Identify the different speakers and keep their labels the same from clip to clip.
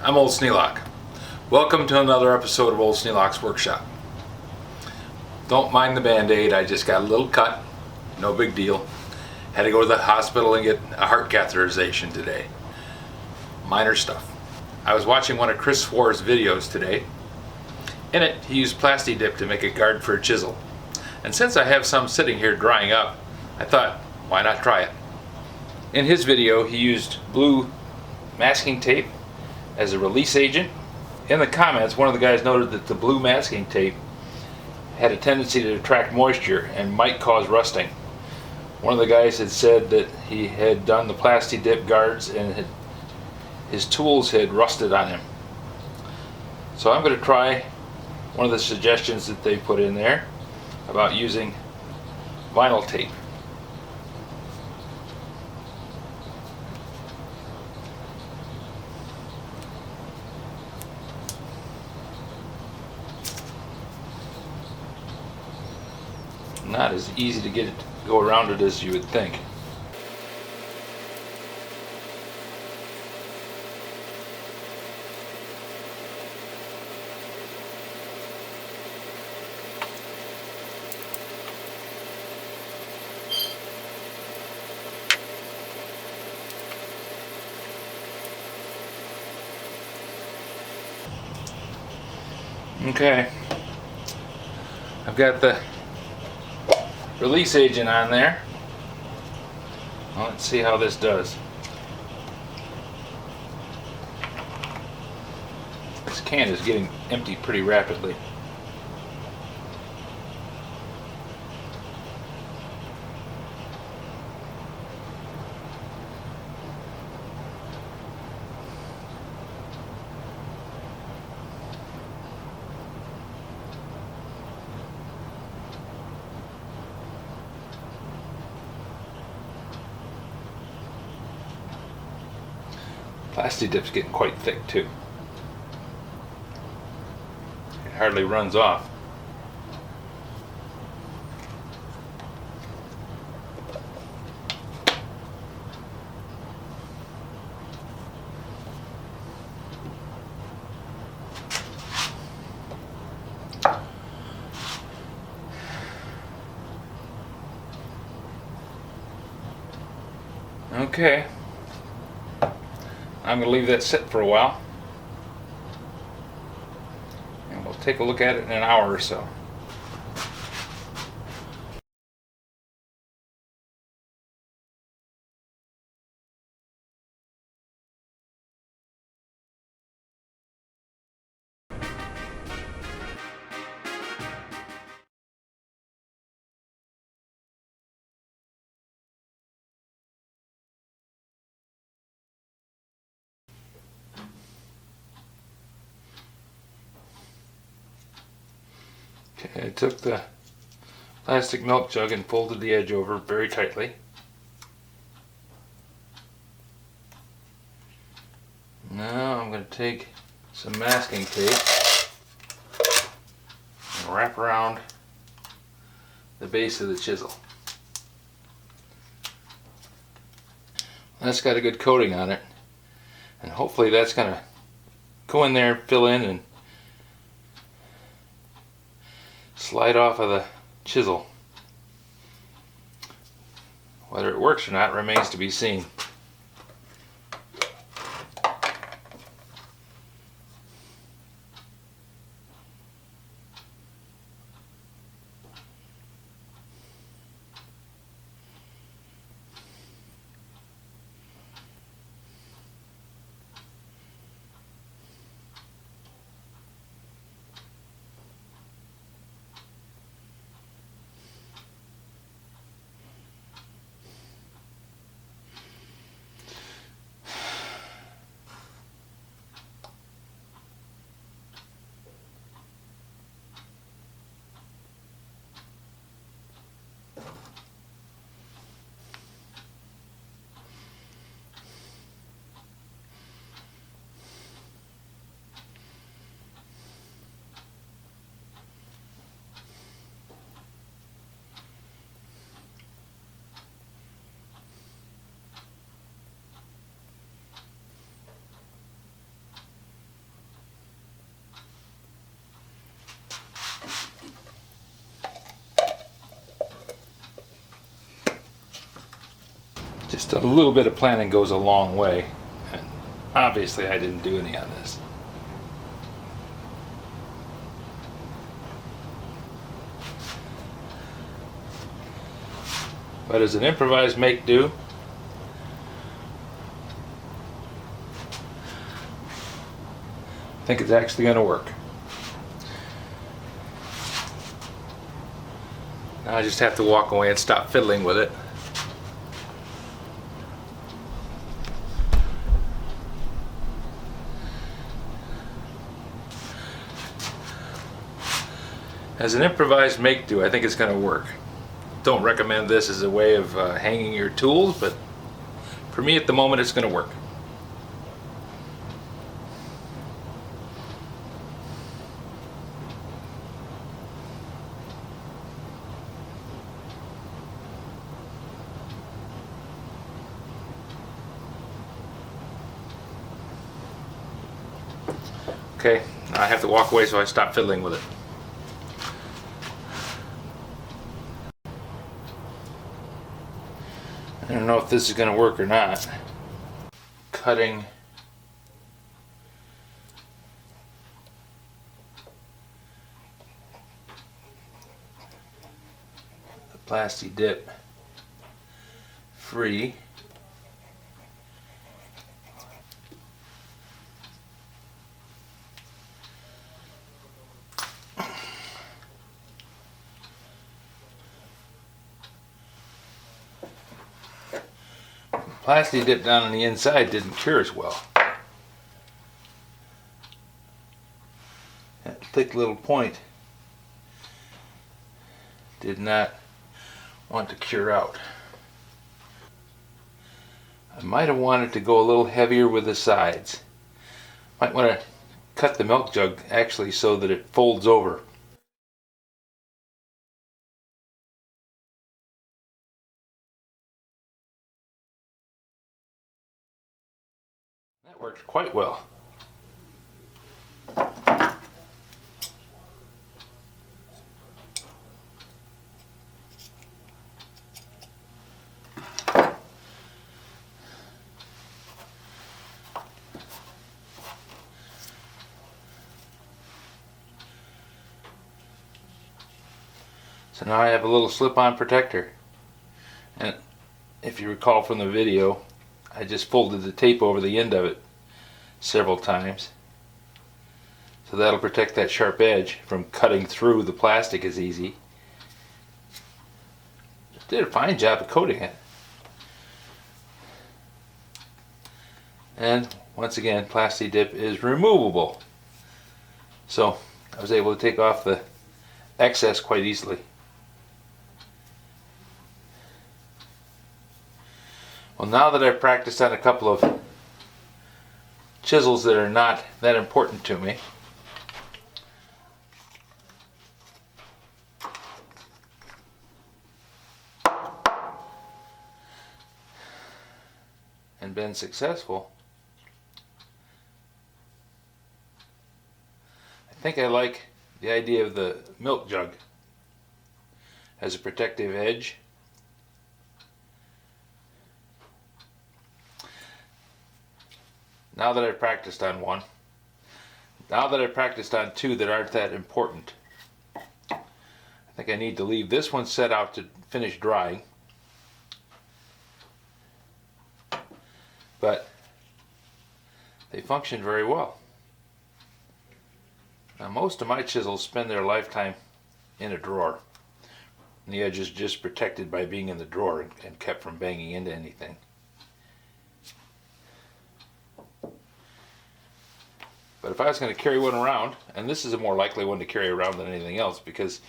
Speaker 1: I'm Old Sneelock. Welcome to another episode of Old Sneelock's Workshop. Don't mind the band-aid, I just got a little cut. No big deal. Had to go to the hospital and get a heart catheterization today. Minor stuff. I was watching one of Chris Swarz videos today. In it, he used Plasti Dip to make a guard for a chisel. And since I have some sitting here drying up, I thought, why not try it? In his video, he used blue masking tape as a release agent. In the comments, one of the guys noted that the blue masking tape had a tendency to attract moisture and might cause rusting. One of the guys had said that he had done the Plasti Dip guards and his tools had rusted on him. So I'm going to try one of the suggestions that they put in there about using vinyl tape. Not as easy to get it to go around it as you would think. Okay, I've got the release agent on there. Well, let's see how this does. This can is getting empty pretty rapidly. Plasti Dip's getting quite thick too. It hardly runs off. Okay. I'm going to leave that sit for a while, and we'll take a look at it in an hour or so. I took the plastic milk jug and folded the edge over very tightly. Now I'm going to take some masking tape and wrap around the base of the chisel. That's got a good coating on it, and hopefully that's going to go in there, fill in, and slide off of the chisel. Whether it works or not remains to be seen. Just a little bit of planning goes a long way. And obviously I didn't do any on this. But as an improvised make-do, I think it's actually going to work. Now I just have to walk away and stop fiddling with it. As an improvised make-do, I think it's going to work. Don't recommend this as a way of hanging your tools, but for me at the moment it's going to work. Okay, I have to walk away so I stop fiddling with it. I don't know if this is going to work or not. Cutting the Plasti Dip free. Plasti Dip down on the inside didn't cure as well. That thick little point did not want to cure out. I might have wanted to go a little heavier with the sides. Might want to cut the milk jug actually so that it folds over. That worked quite well. So now I have a little slip-on protector. And if you recall from the video, I just folded the tape over the end of it several times. So that'll protect that sharp edge from cutting through the plastic as easy. Did a fine job of coating it. And once again, Plasti Dip is removable. So I was able to take off the excess quite easily. Well, now that I've practiced on a couple of chisels that are not that important to me, and been successful, I think I like the idea of the milk jug as a protective edge. Now that I've practiced on one, now that I've practiced on two that aren't that important, I think I need to leave this one set out to finish drying. But they function very well. Now most of my chisels spend their lifetime in a drawer. And the edge is just protected by being in the drawer and kept from banging into anything. But if I was going to carry one around, and this is a more likely one to carry around than anything else because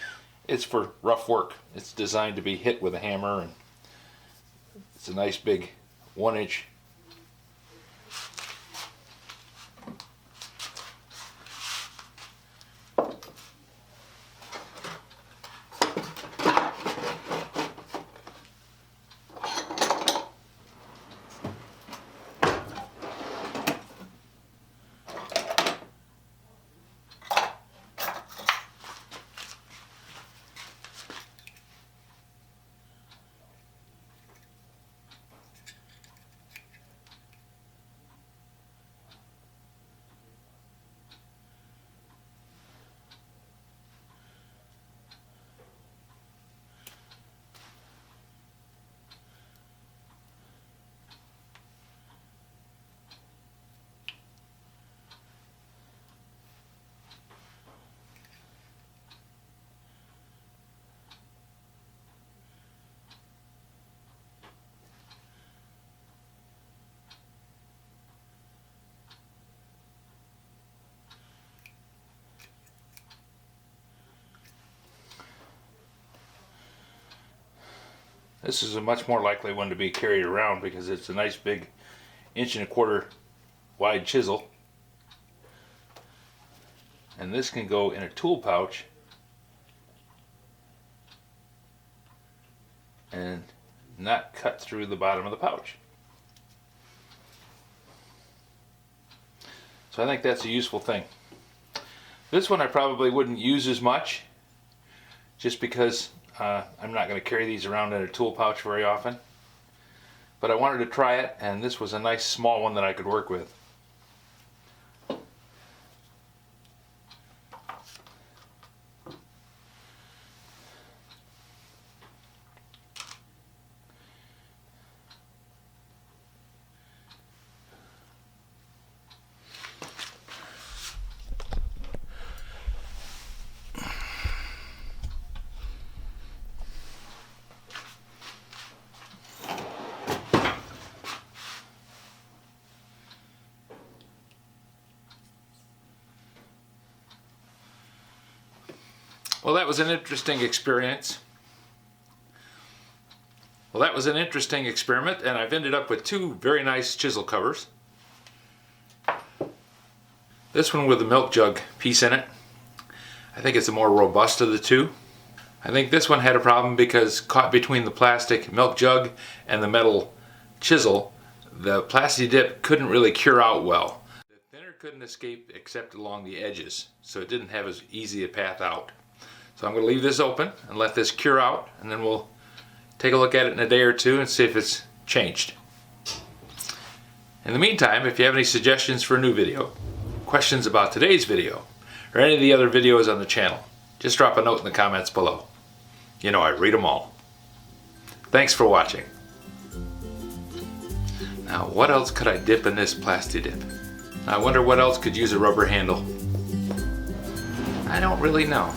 Speaker 1: it's for rough work. It's designed to be hit with a hammer, and it's a nice big 1-inch This is a much more likely one to be carried around because it's a nice big 1.25 inch wide chisel. And this can go in a tool pouch and not cut through the bottom of the pouch. So I think that's a useful thing. This one I probably wouldn't use as much, just because I'm not going to carry these around in a tool pouch very often. But I wanted to try it, and this was a nice small one that I could work with. Well, that was an interesting experience. Well, that was an interesting experiment, and I've ended up with two very nice chisel covers. This one with the milk jug piece in it. I think it's the more robust of the two. I think this one had a problem because caught between the plastic milk jug and the metal chisel, the Plasti Dip couldn't really cure out well. The thinner couldn't escape except along the edges, so it didn't have as easy a path out. So I'm going to leave this open and let this cure out, and then we'll take a look at it in a day or two and see if it's changed. In the meantime, if you have any suggestions for a new video, questions about today's video, or any of the other videos on the channel, just drop a note in the comments below. You know I read them all. Thanks for watching. Now, what else could I dip in this Plasti Dip? I wonder what else could use a rubber handle. I don't really know.